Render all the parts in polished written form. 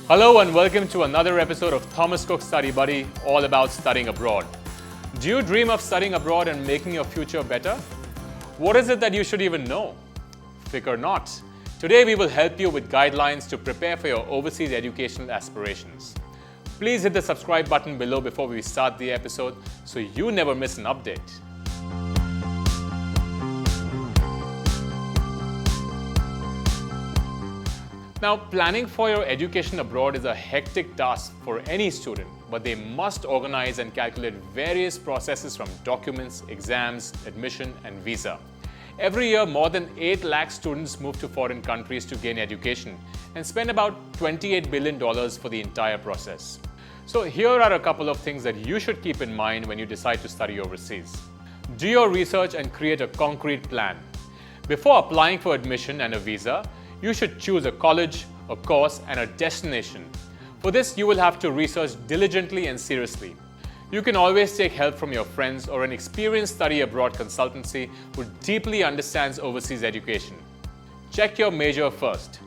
Hello and welcome to another episode of Thomas Cook Study Buddy, all about studying abroad. Do you dream of studying abroad and making your future better? What is it that you should even know? Fear not. Today we will help you with guidelines to prepare for your overseas educational aspirations. Please hit the subscribe button below before we start the episode so you never miss an update. Now, planning for your education abroad is a hectic task for any student, but they must organize and calculate various processes from documents, exams, admission, and visa. Every year, more than 8 lakh students move to foreign countries to gain education and spend about $28 billion for the entire process. So here are a couple of things that you should keep in mind when you decide to study overseas. Do your research and create a concrete plan. Before applying for admission and a visa, you should choose a college, a course, and a destination. For this, you will have to research diligently and seriously. You can always take help from your friends or an experienced study abroad consultancy who deeply understands overseas education. Check your major first.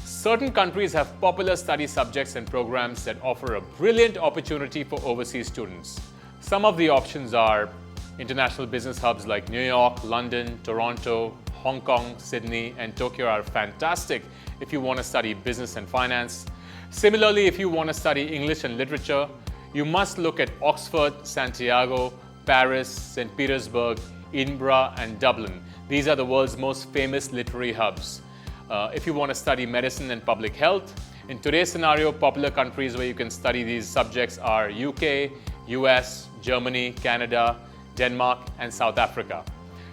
Certain countries have popular study subjects and programs that offer a brilliant opportunity for overseas students. Some of the options are international business hubs like New York, London, Toronto, Hong Kong, Sydney, and Tokyo are fantastic if you want to study business and finance. Similarly, if you want to study English and literature, you must look at Oxford, Santiago, Paris, St. Petersburg, Edinburgh, and Dublin. These are the world's most famous literary hubs. If you want to study medicine and public health, in today's scenario, popular countries where you can study these subjects are UK, US, Germany, Canada, Denmark, and South Africa.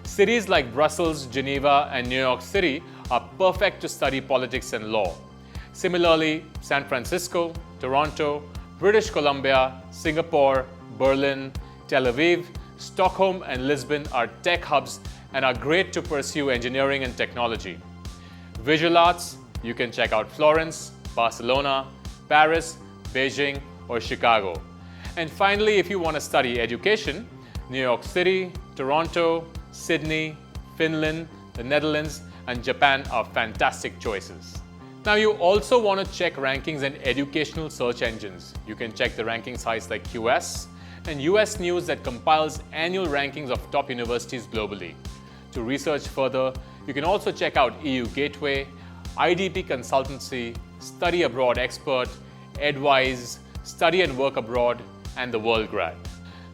Cities like Brussels, Geneva, and New York City are perfect to study politics and law. Similarly, San Francisco, Toronto, British Columbia, Singapore, Berlin, Tel Aviv, Stockholm, and Lisbon are tech hubs and are great to pursue engineering and technology. Visual arts, you can check out Florence, Barcelona, Paris, Beijing, or Chicago. And finally, if you want to study education, New York City, Toronto, Sydney, Finland, the Netherlands, and Japan are fantastic choices. Now, you also want to check rankings and educational search engines. You can check the ranking sites like QS and US News that compiles annual rankings of top universities globally. To research further, you can also check out EU Gateway, IDP Consultancy, Study Abroad Expert, Edwise, Study and Work Abroad, and the World Grad.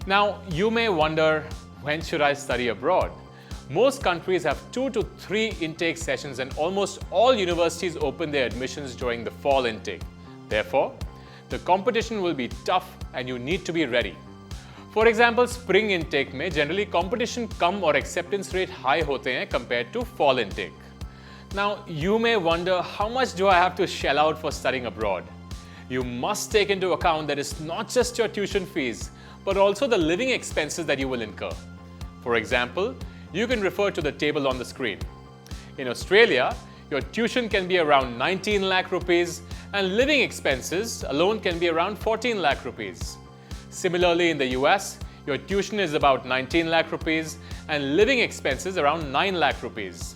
Now, you may wonder, when should I study abroad? Most countries have 2 to 3 intake sessions and almost all universities open their admissions during the fall intake. Therefore, the competition will be tough and you need to be ready. For example, spring intake में generally competition कम और acceptance rate high होते हैं compared to fall intake. Now, you may wonder, how much do I have to shell out for studying abroad? You must take into account that it's not just your tuition fees, but also the living expenses that you will incur. For example, you can refer to the table on the screen. In Australia, your tuition can be around 19 lakh rupees and living expenses alone can be around 14 lakh rupees. Similarly, in the US, your tuition is about 19 lakh rupees and living expenses around 9 lakh rupees.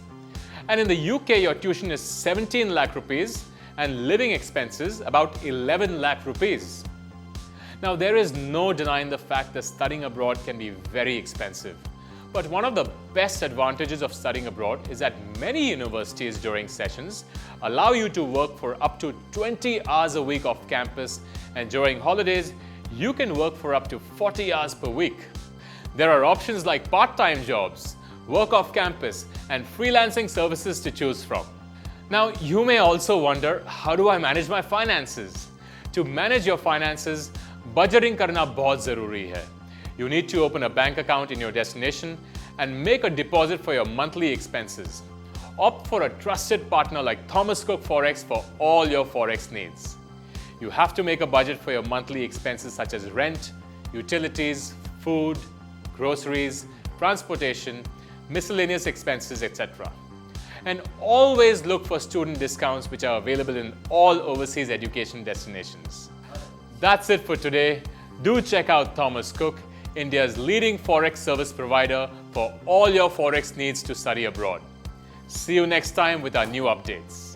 And in the UK, your tuition is 17 lakh rupees and living expenses about 11 lakh rupees. Now, there is no denying the fact that studying abroad can be very expensive. But one of the best advantages of studying abroad is that many universities during sessions allow you to work for up to 20 hours a week off campus, and during holidays, you can work for up to 40 hours per week. There are options like part-time jobs, work off campus, and freelancing services to choose from. Now, you may also wonder, how do I manage my finances? To manage your finances, budgeting करना बहुत ज़रूरी है. You need to open a bank account in your destination and make a deposit for your monthly expenses. Opt for a trusted partner like Thomas Cook Forex for all your Forex needs. You have to make a budget for your monthly expenses such as rent, utilities, food, groceries, transportation, miscellaneous expenses, etc. And always look for student discounts which are available in all overseas education destinations. That's it for today. Do check out Thomas Cook. India's leading Forex service provider for all your Forex needs to study abroad. See you next time with our new updates.